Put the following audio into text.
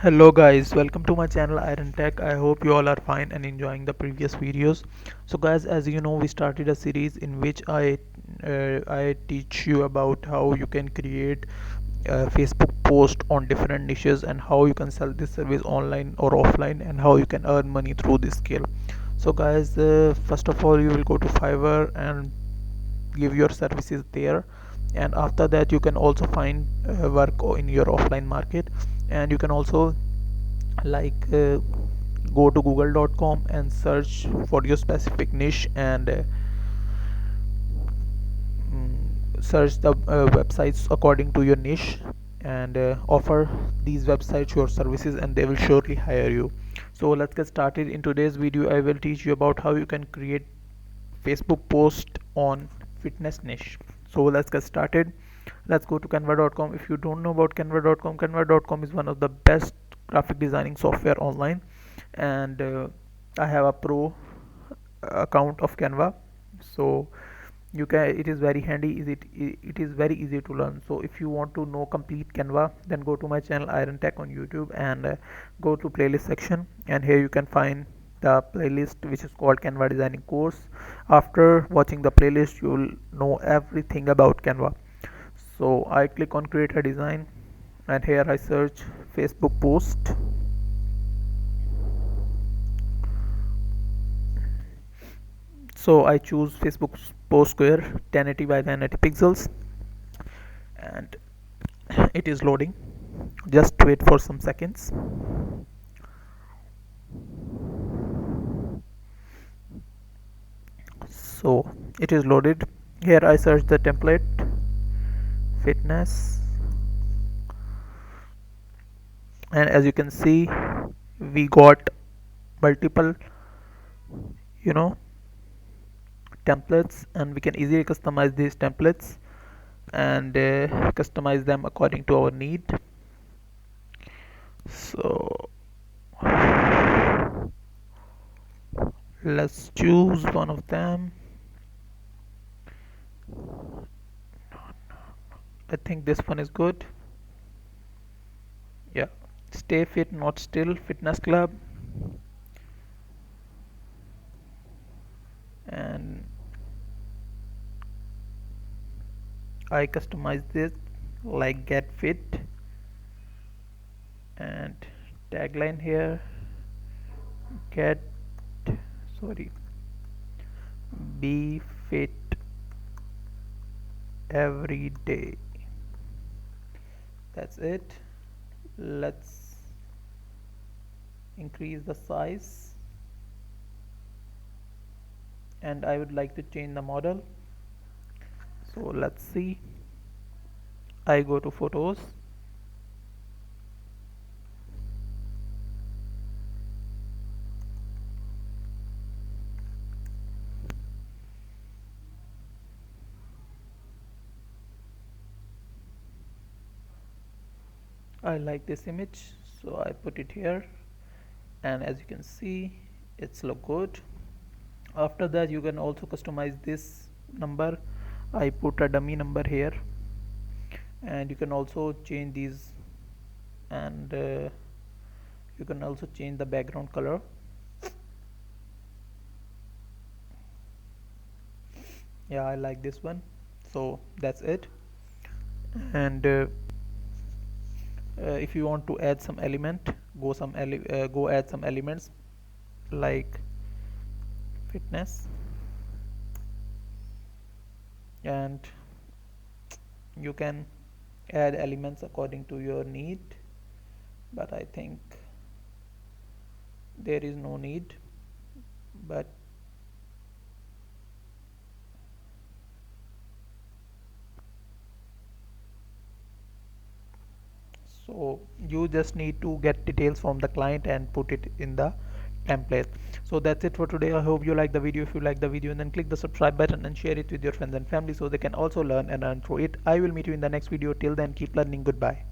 Hello guys, welcome to my channel Iron Tech. I hope you all are fine and enjoying the previous videos. So guys, as you know, we started a series in which I teach you about how you can create a Facebook post on different niches and how you can sell this service online or offline and how you can earn money through this skill. So guys, first of all you will go to Fiverr and give your services there, and after that you can also find work in your offline market. And you can also go to google.com and search for your specific niche and search the websites according to your niche and offer these websites your services and they will surely hire you. So let's get started. In today's video I will teach you about how you can create Facebook post on fitness niche. So let's get started. Let's go to canva.com. If you don't know about canva.com is one of the best graphic designing software online, and I have a pro account of Canva. So you can, it is very handy, it is very easy to learn. So if you want to know complete Canva, then go to my channel Iron Tech on YouTube and go to playlist section, and here you can find the playlist which is called Canva designing course. After watching the playlist you will know everything about Canva. So I click on create a design, and here I search Facebook post. So I choose Facebook post square 1080 by 1080 pixels, and it is loading. Just wait for some seconds. So it is loaded. Here I search the template fitness, and as you can see we got multiple you know templates, and we can easily customize these templates and customize them according to our need. So let's choose one of them. I think this one is good. Yeah, stay fit not still fitness club, and I customize this like get fit, and tagline here get sorry be fit every day. That's it. Let's increase the size, and I would like to change the model. So let's see. I go to photos, I like this image, so I put it here, and as you can see it's look good. After that you can also customize this number. I put a dummy number here, and you can also change these, and you can also change the background color. Yeah, I like this one. So that's it. And if you want to add some element, go add some elements like fitness, and you can add elements according to your need, but I think there is no need. But so you just need to get details from the client and put it in the template. So that's it for today. I hope you like the video. If you like the video, then click the subscribe button and share it with your friends and family so they can also learn and earn through it. I will meet you in the next video. Till then, keep learning. Goodbye.